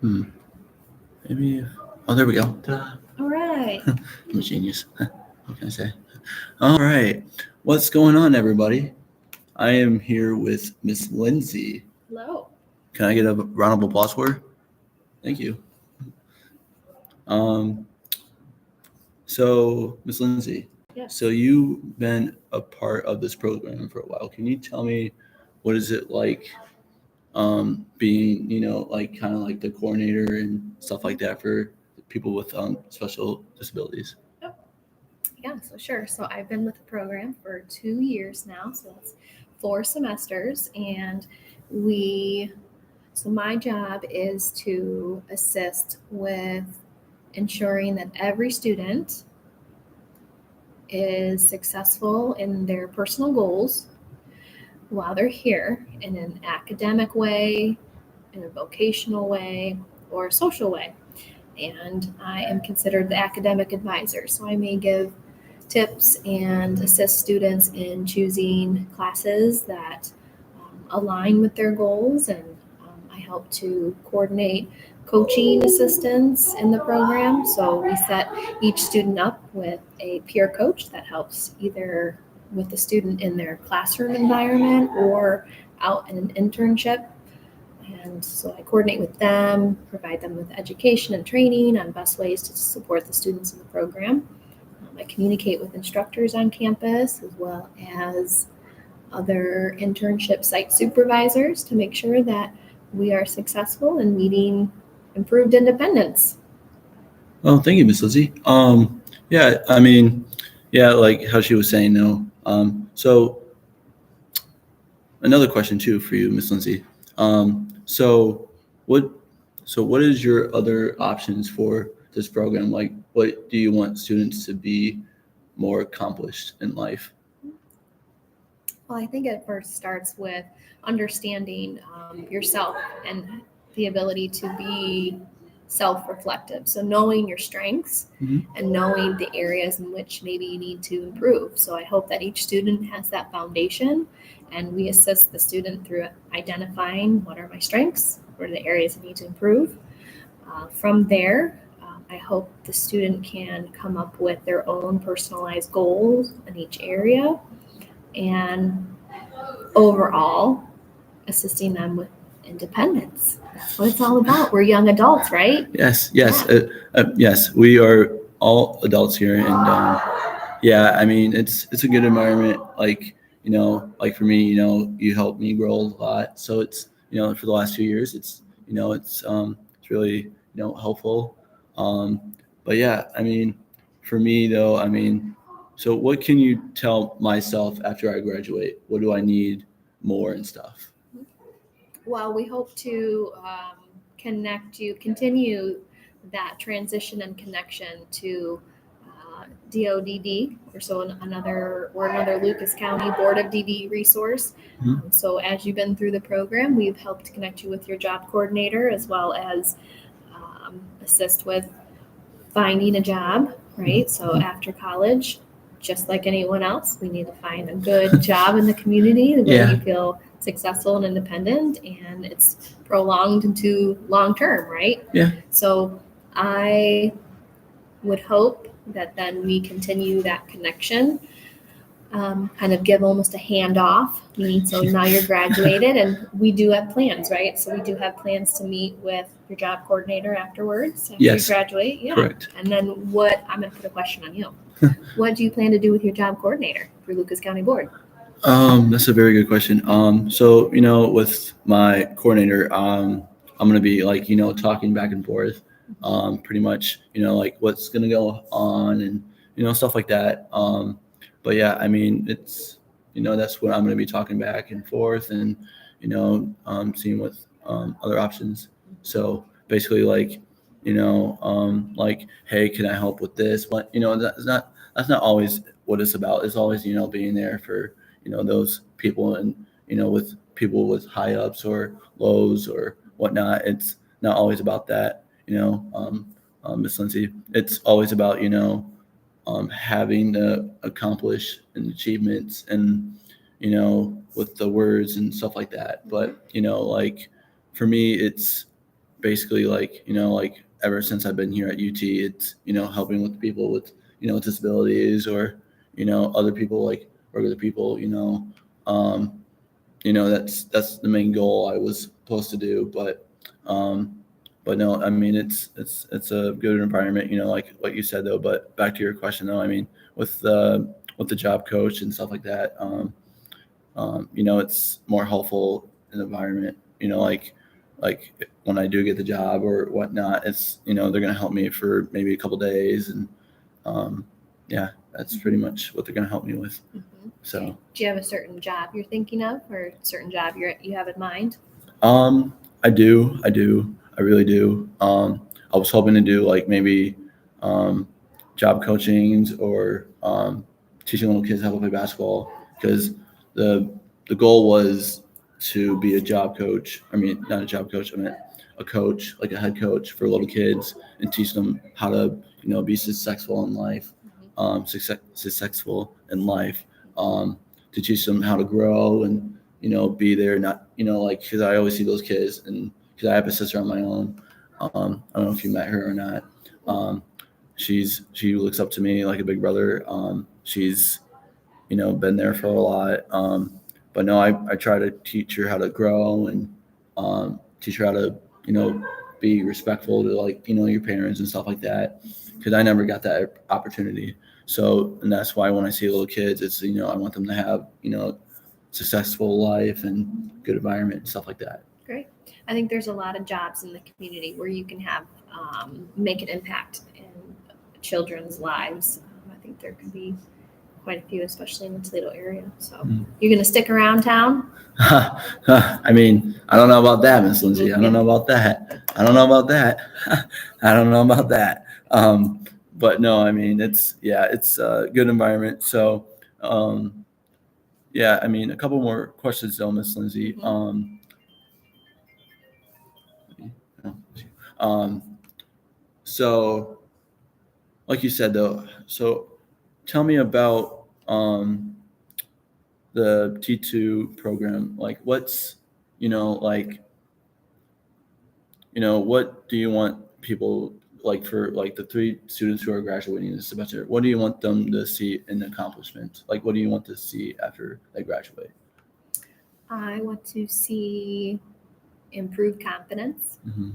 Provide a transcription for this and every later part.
Maybe. Oh, there we go. Ta-da. All right. I'm a genius. What can I say? All right. What's going on, everybody? I am here with Miss Lindsay. Hello. Can I get a round of applause for her? Thank you. Um, so, Miss Lindsay, Yes. so you've been a part of this program for a while. Can you tell me what is it like being, like kind of like the coordinator and stuff like that for people with special disabilities? Yeah, so sure. So I've been with the program for 2 years now. So that's 4 semesters. And so my job is to assist with ensuring that every student is successful in their personal goals while they're here in an academic way, in a vocational way, or a social way. And I am considered the academic advisor. So I may give tips and assist students in choosing classes that align with their goals. And I help to coordinate coaching assistance in the program. So we set each student up with a peer coach that helps either with the student in their classroom environment or out in an internship. And so I coordinate with them, provide them with education and training on best ways to support the students in the program. I communicate with instructors on campus as well as other internship site supervisors to make sure that we are successful in meeting improved independence. Oh, thank you, Miss Lizzie. Yeah, I mean, yeah, like how she was saying, no. So another question too for you, Miss Lindsay. So what, so what is your other options for this program? Like, what do you want students to be more accomplished in life? Well, I think it first starts with understanding yourself and the ability to be self-reflective. So knowing your strengths Mhm. and knowing the areas in which maybe you need to improve. So I hope that each student has that foundation, and we assist the student through identifying what are my strengths, what are the areas I need to improve. From there, I hope the student can come up with their own personalized goals in each area, and overall assisting them with independence. That's what it's all about. We're young adults, right? Yes, yes, yes. We are all adults here, and yeah, I mean, it's a good environment. Like, like for me, you helped me grow a lot. So it's, for the last 2 years, it's really, helpful. Um, but yeah, I mean, for me though, I mean, so what can you tell myself after I graduate? What do I need more and stuff? Well, we hope to continue that transition and connection to DODD, or another Lucas County Board of DD resource. Mhm. So as you've been through the program, we've helped connect you with your job coordinator as well as assist with finding a job, right? So after college, just like anyone else, we need to find a good job in the community where Yeah. you feel successful and independent, and it's prolonged into long term, right? Yeah. So I would hope that then we continue that connection, kind of give almost a handoff, meaning so now you're graduated, and we do have plans, right? So we do have plans to meet with your job coordinator afterwards after Yes. you graduate. Yeah. Correct. And then I'm going to put a question on you. What do you plan to do with your job coordinator for Lucas County Board? That's a very good question. So with my coordinator, I'm gonna be like, talking back and forth, pretty much, like what's gonna go on and stuff like that. But yeah, I mean, it's that's what I'm gonna be talking back and forth and seeing with other options. So basically, like like, hey, can I help with this? But that's not always what it's about. It's always being there for those people and with people with high ups or lows or whatnot. It's not always about that, Miss Lindsay. It's always about having to accomplish and achievements and with the words and stuff like that. But like for me, it's basically like, like ever since I've been here at UT, it's, helping with people with, disabilities or, other people like regular people, that's the main goal I was supposed to do. But no, I mean, it's a good environment, like what you said though, but back to your question though, I mean, with the job coach and stuff like that, it's more helpful in the environment, like when I do get the job or whatnot, it's, they're going to help me for maybe a couple days. And yeah, that's pretty much what they're going to help me with. Mm-hmm. So do you have a certain job you're thinking of, or a certain job you have in mind? I do. I really do. I was hoping to do like maybe job coachings or teaching little kids how to play basketball, because the goal was to be a job coach. I mean, not a job coach. I meant a coach, like a head coach for little kids, and teach them how to, be successful in life, successful in life, to teach them how to grow and, be there, not, like, because I always see those kids, and because I have a sister on my own. I don't know if you met her or not. She looks up to me like a big brother. She's, been there for a lot. But no, I try to teach her how to grow and teach her how to, be respectful to, like, your parents and stuff like that, because I never got that opportunity. So, and that's why when I see little kids, it's, I want them to have, successful life and good environment and stuff like that. Great. I think there's a lot of jobs in the community where you can have make an impact in children's lives. I think there could be quite a few, especially in the Toledo area. So you're going to stick around town? I mean, I don't know about that, Miss Lindsay. I don't know about that. I don't know about that. But no, I mean, it's a good environment. So, yeah, I mean, a couple more questions though, Miss Lindsay. So like you said though, so tell me about the T2 program. Like what's, what do you want people, like for like the 3 students who are graduating this semester, what do you want them to see in accomplishment? Like what do you want to see after they graduate? I want to see improved confidence. Mm-hmm.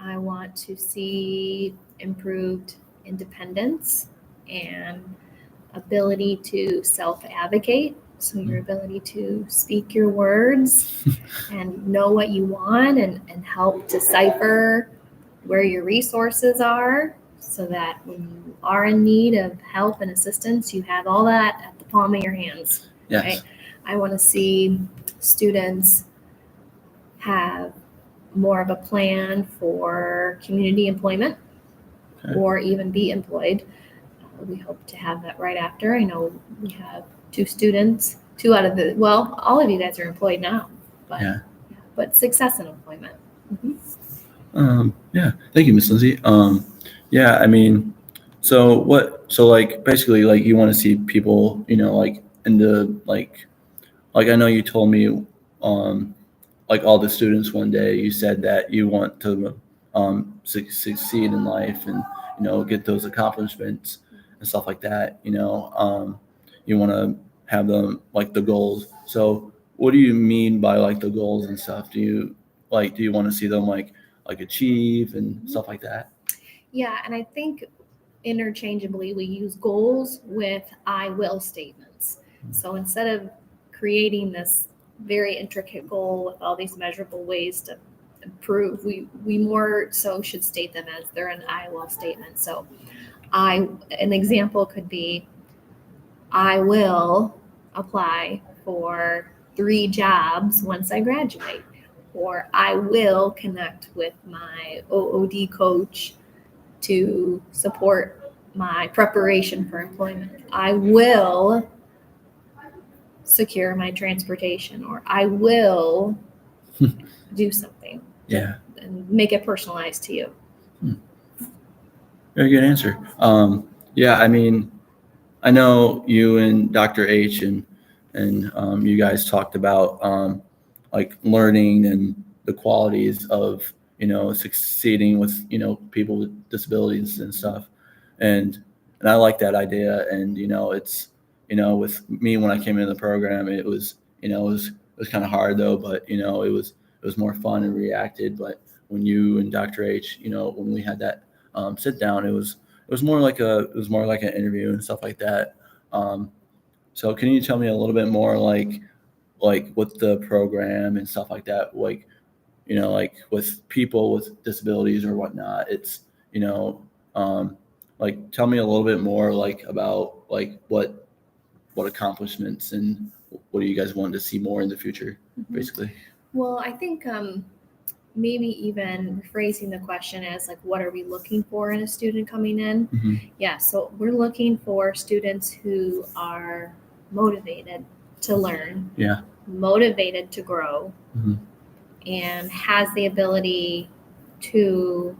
I want to see improved independence and ability to self-advocate. So your ability to speak your words and know what you want and help decipher where your resources are, so that when you are in need of help and assistance, you have all that at the palm of your hands. Yes. Right? I want to see students have more of a plan for community employment, or even be employed. We hope to have that right after. I know we have 2 students, 2 out of the, well, all of you guys are employed now, but success in employment. Mm-hmm. Yeah, thank you, Miss Lindsay. Yeah, I mean, so like basically like you want to see people, like in the like I know you told me like all the students one day, you said that you want to succeed in life and, get those accomplishments and stuff like that. You want to have them like the goals. So what do you mean by like the goals and stuff? Do you want to see them like achieve and stuff like that? Yeah, and I think interchangeably we use goals with I will statements. So instead of creating this very intricate goal with all these measurable ways to improve, we more so should state them as they're an I will statement. So an example could be, I will apply for 3 jobs once I graduate, or I will connect with my OOD coach to support my preparation for employment. I will secure my transportation, or I will do something. Yeah. And make it personalized to you. Very good answer. Yeah, I mean, I know you and Dr. H and you guys talked about like learning and the qualities of, succeeding with people with disabilities and stuff, and I like that idea. And it's with me when I came into the program, it was kind of hard though, but it was more fun and reacted. But when you and Dr. H, when we had that sit down, it was more like an interview and stuff like that. So can you tell me a little bit more like with the program and stuff like that, like with people with disabilities or whatnot? It's like tell me a little bit more like about like what accomplishments and what do you guys want to see more in the future, basically? Well, I think maybe even rephrasing the question as like, what are we looking for in a student coming in? Yeah, so we're looking for students who are motivated to learn, Yeah. motivated to grow, and has the ability to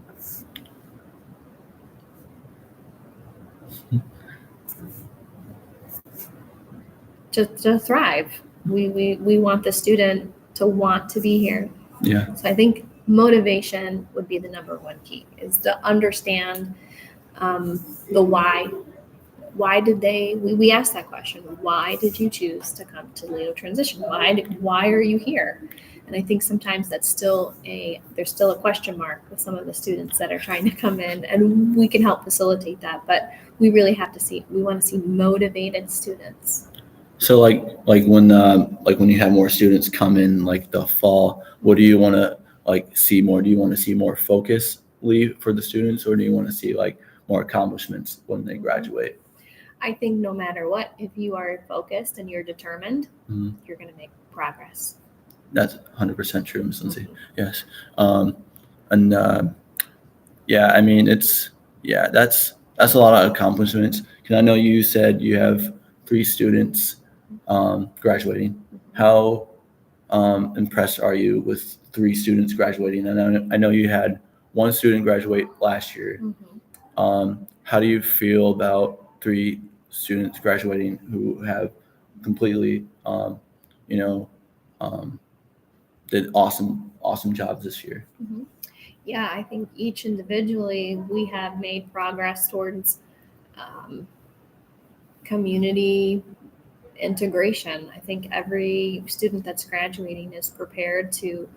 to thrive. We want the student to want to be here. Yeah. So I think motivation would be the number one key, is to understand the why. Why did we asked that question, why did you choose to come to Toledo Transition? Why are you here? And I think sometimes there's still a question mark with some of the students that are trying to come in, and we can help facilitate that. But we really have to we want to see motivated students. So like when you have more students come in like the fall, what do you want to like see more? Do you want to see more focus for the students, or do you want to see like more accomplishments when they graduate? I think no matter what, if you are focused and you're determined, you're going to make progress. That's 100% true, Ms. Lindsay. Yes. And yeah, I mean, that's a lot of accomplishments. Because I know you said you have 3 students graduating. How impressed are you with 3 students graduating? And I know you had 1 student graduate last year. How do you feel about 3 students graduating who have completely, did awesome jobs this year? Yeah, I think each individually we have made progress towards community integration. I think every student that's graduating is prepared to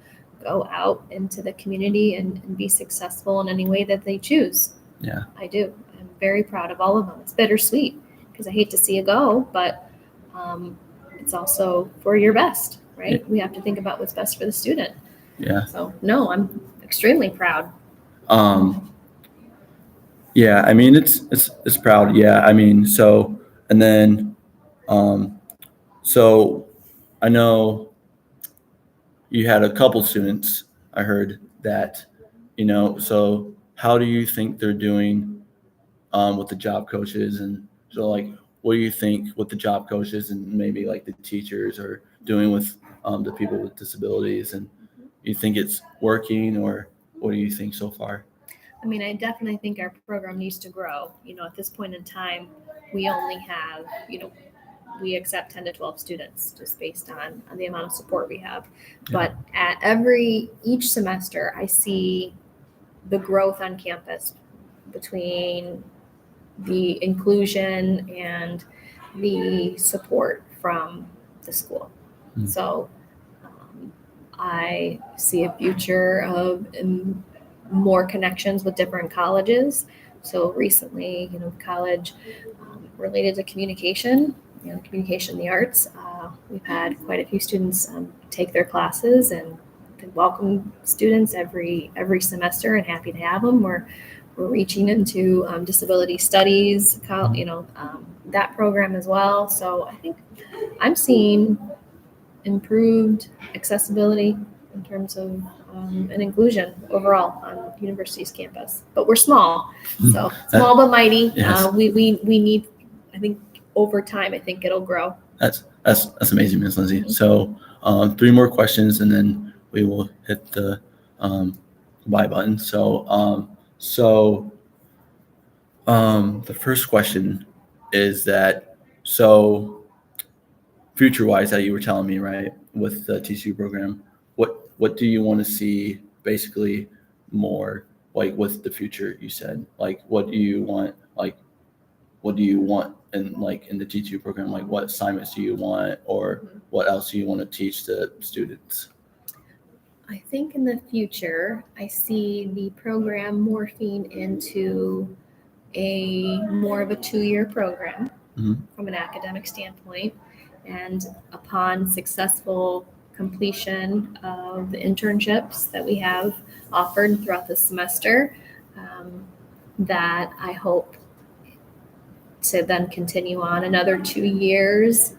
go out into the community and be successful in any way that they choose. Yeah, I do. I'm very proud of all of them. It's bittersweet because I hate to see you go, but it's also for your best, right? Yeah. We have to think about what's best for the student. Yeah. So no, I'm extremely proud. Yeah, I mean it's proud. Yeah, I mean and then so I know you had a couple students. I heard that, so how do you think they're doing with the job coaches? And so like, what do you think what the job coaches and maybe like the teachers are doing with the people with disabilities? And you think it's working, or what do you think so far? I mean, I definitely think our program needs to grow. At this point in time, we only have, we accept 10 to 12 students just based on the amount of support we have. But at each semester, I see the growth on campus between the inclusion and the support from the school. So I see a future of more connections with different colleges. So recently, college related to communication, communication in the arts, we've had quite a few students take their classes, and welcome students every semester, and happy to have them. We're reaching into disability studies, that program as well. So I think I'm seeing improved accessibility in terms of and inclusion overall on university's campus. But we're small, so small but mighty. Yes. We need. I think over time, I think it'll grow. That's amazing, Ms. Lindsay. So 3 more questions, and then we will hit the buy button. So the first question is that, so future-wise, that you were telling me, right, with the TCU program, what do you want to see basically more like with the future? You said like what do you want? Like what do you want in like in the T2 program? Like what assignments do you want, or what else do you want to teach the students? I think in the future, I see the program morphing into a more of a 2-year program from an academic standpoint. And upon successful completion of the internships that we have offered throughout the semester, that I hope to then continue on another 2 years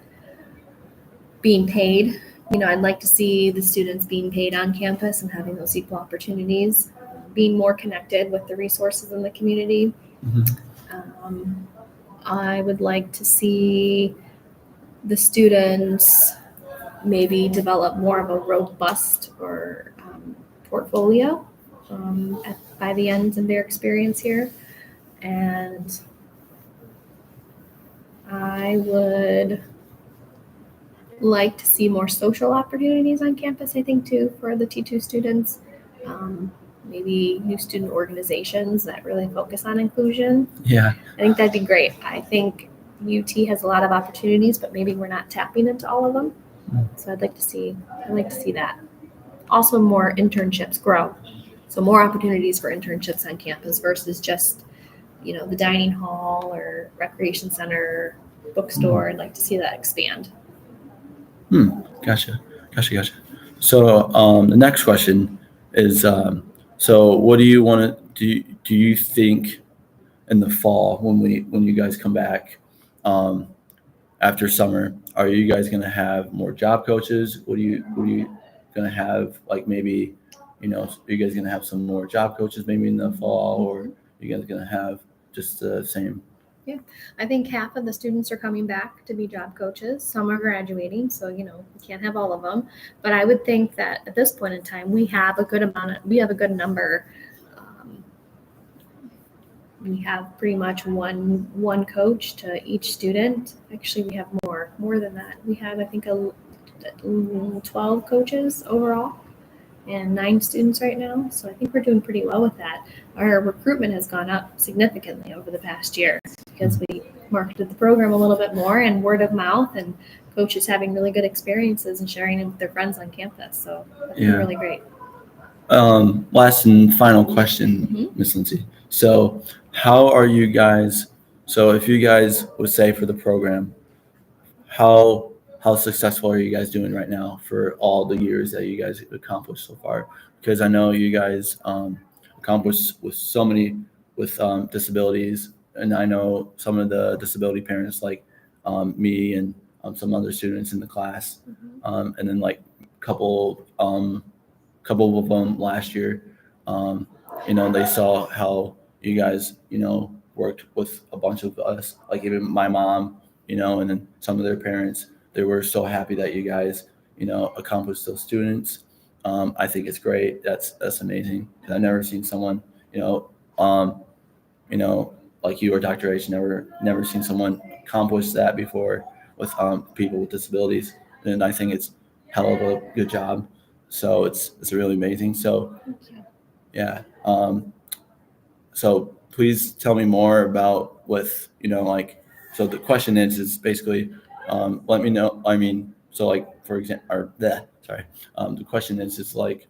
being paid. I'd like to see the students being paid on campus and having those equal opportunities, being more connected with the resources in the community. I would like to see the students maybe develop more of a robust or portfolio by the end of their experience here. And I would like to see more social opportunities on campus, I think, too, for the T2 students. Maybe new student organizations that really focus on inclusion. Yeah. I think that'd be great. I think UT has a lot of opportunities, but maybe we're not tapping into all of them. So I'd like to see that. Also, more internships grow. So more opportunities for internships on campus versus just, the dining hall or recreation center, bookstore. I'd like to see that expand. Gotcha. So the next question is, so what do you want to do you think in the fall when you guys come back after summer, are you guys going to have more job coaches? What are you going to have, like maybe, are you guys going to have some more job coaches maybe in the fall, or are you guys going to have just the same? Yeah, I think half of the students are coming back to be job coaches. Some are graduating, so we can't have all of them. But I would think that at this point in time, we have a good number. We have pretty much one coach to each student. Actually, we have more than that. We have, I think, 12 coaches overall and 9 students right now. So I think we're doing pretty well with that. Our recruitment has gone up significantly over the past year because we marketed the program a little bit more, and word of mouth, and coaches having really good experiences and sharing it with their friends on campus. So that's been really great. Last and final question, Ms. Lindsay. So how are you guys, so if you guys would say for the program, how successful are you guys doing right now for all the years that you guys have accomplished so far? Because I know you guys accomplished with so many with disabilities, and I know some of the disability parents like me and some other students in the class, and then like couple of them last year. They saw how you guys worked with a bunch of us, like even my mom, and then some of their parents. They were so happy that you guys accomplished those students. I think it's great. That's amazing. I've never seen someone like you or Dr. H, never seen someone accomplish that before with people with disabilities, and I think it's hell of a good job. So it's really amazing. So yeah. So please tell me more about with so the question is basically let me know. I mean, so like for example, the question is like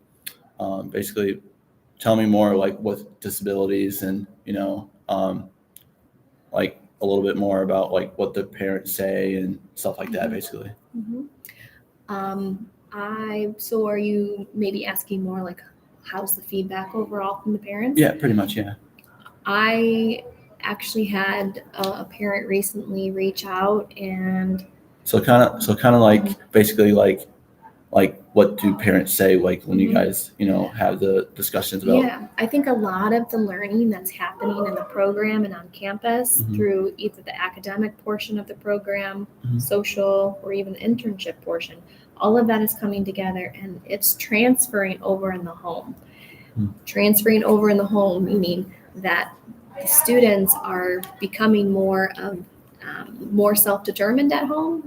basically tell me more like with disabilities and like a little bit more about like what the parents say and stuff like that basically. So are you maybe asking more like how's the feedback overall from the parents? Yeah, pretty much, yeah. I actually had a parent recently reach out, and so kind of like basically like what do parents say like when you guys have the discussions about? Yeah, I think a lot of the learning that's happening in the program and on campus through either the academic portion of the program, social, or even internship portion, all of that is coming together, and it's transferring over in the home. Transferring over in the home, meaning that the students are becoming more self-determined at home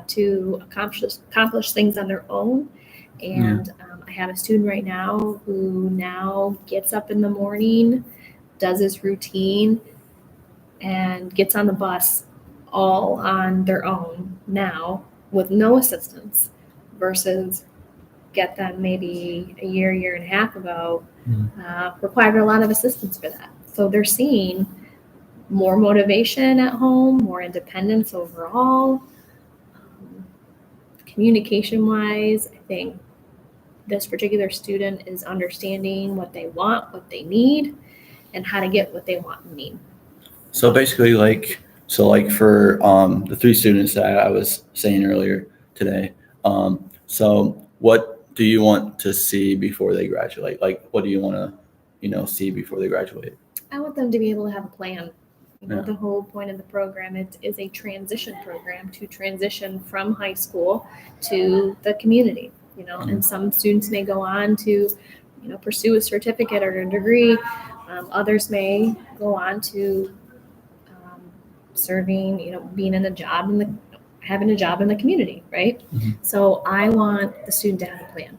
to accomplish things on their own. And I I have a student right now who now gets up in the morning, does his routine, and gets on the bus all on their own now with no assistance versus get them maybe a year and a half ago, required a lot of assistance for that. So they're seeing more motivation at home, more independence overall. Communication wise, I think this particular student is understanding what they want, what they need, and how to get what they want and need. So basically, like for the 3 students that I was saying earlier today, so what do you want to see before they graduate? Like, what do you want to, see before they graduate? I want them to be able to have a plan. Yeah. The whole point of the program is a transition program to transition from high school to the community. And some students may go on to, pursue a certificate or a degree. Others may go on to serving, being in a job having a job in the community, right? So I want the student to have a plan.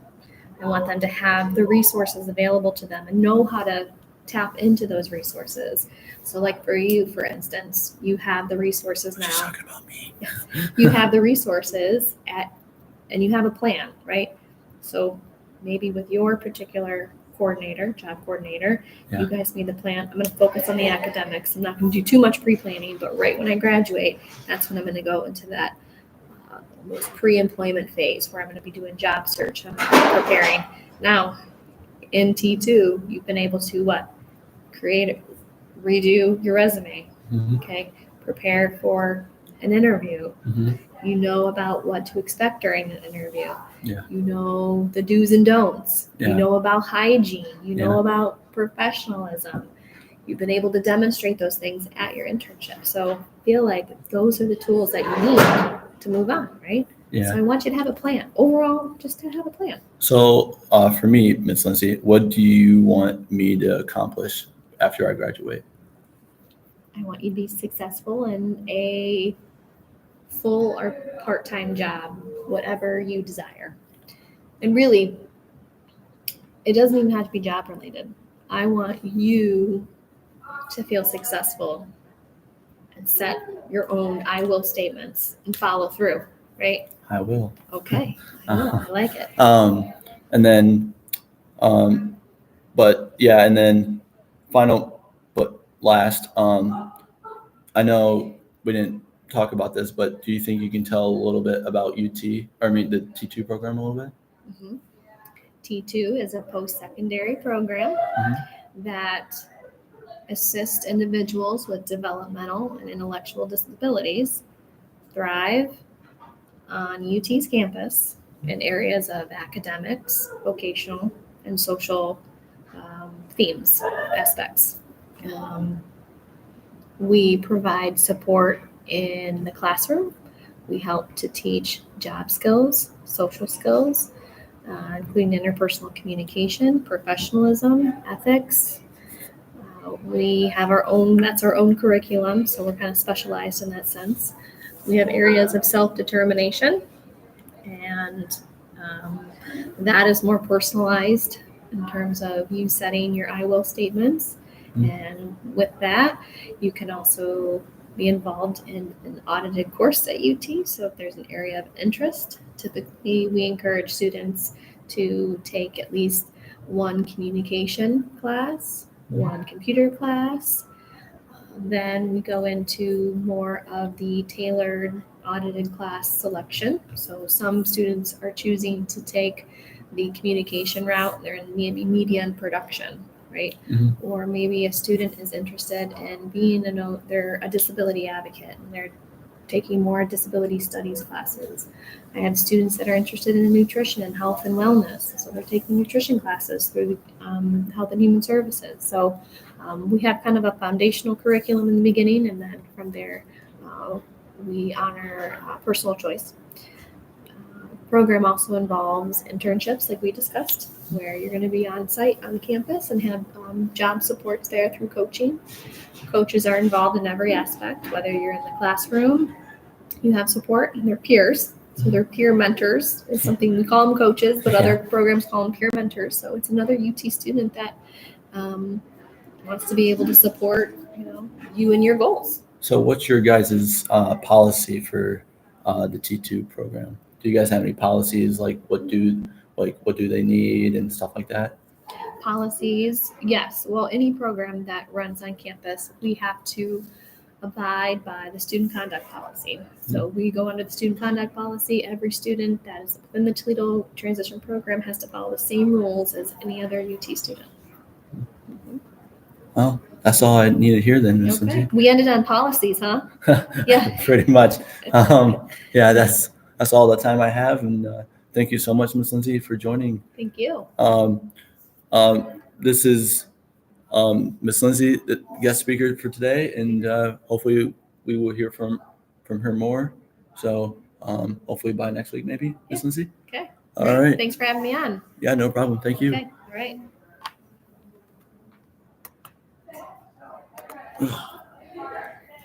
I want them to have the resources available to them and know how to tap into those resources. So like for you, for instance, you have the resources now. She's talking about me. You have the resources and you have a plan, right? So maybe with your particular job coordinator, you guys made the plan. I'm going to focus on the academics. I'm not going to do too much pre-planning, but right when I graduate, that's when I'm going to go into that most pre-employment phase where I'm going to be doing job search. I'm preparing. Now, in T2, you've been able to redo your resume, okay? Prepare for an interview. You know about what to expect during an interview. Yeah. You know the do's and don'ts. Yeah. You know about hygiene. You know about professionalism. You've been able to demonstrate those things at your internship. So I feel like those are the tools that you need to move on, right? Yeah. So I want you to have a plan. Overall, just to have a plan. So for me, Ms. Lindsay, what do you want me to accomplish after I graduate? I want you to be successful in a full or part-time job, whatever you desire. And really, it doesn't even have to be job related. I want you to feel successful and set your own I will statements and follow through, right? I will. Okay. I like it. And then, but yeah, and then final, but last, I know we didn't talk about this, but do you think you can tell a little bit about the T2 program a little bit? T2 is a post-secondary program that assists individuals with developmental and intellectual disabilities thrive on UT's campus in areas of academics, vocational, and social themes, aspects. We provide support in the classroom. We help to teach job skills, social skills, including interpersonal communication, professionalism, ethics. We have that's our own curriculum, so we're kind of specialized in that sense. We have areas of self-determination, and that is more personalized in terms of you setting your I will statements. And with that, you can also be involved in an audited course at UT. So if there's an area of interest, typically we encourage students to take at least one communication class, one computer class. Then we go into more of the tailored audited class selection. So some students are choosing to take the communication route. They're in maybe media and production, right? Or maybe a student is interested in being they're a disability advocate and they're taking more disability studies classes. I have students that are interested in nutrition and health and wellness, so they're taking nutrition classes through Health and Human Services. So we have kind of a foundational curriculum in the beginning, and then from there we honor personal choice. Program also involves internships, like we discussed, where you're going to be on site on campus and have job supports there through coaching. Coaches are involved in every aspect, whether you're in the classroom, you have support and they're peers, So they're peer mentors. It's something we call them coaches, but other programs call them peer mentors. So it's another UT student that wants to be able to support, you and your goals. So what's your guys' policy for the T2 program? Do you guys have any policies, like what do they need and stuff like that? Policies, yes. Well, any program that runs on campus, we have to abide by the student conduct policy. So we go under the student conduct policy. Every student that is within the Toledo transition program has to follow the same rules as any other UT student. Well, that's all I need to hear then, Ms. Lindsay. We ended on policies, huh? Yeah. Pretty much. Yeah, that's all the time I have, and thank you so much, Ms. Lindsay, for joining. Thank you. This is Ms. Lindsay, the guest speaker for today, and hopefully we will hear from her more. So hopefully by next week, maybe, Ms. Lindsay. Okay. All right. Thanks for having me on. Yeah, no problem. Thank you. Okay. All right.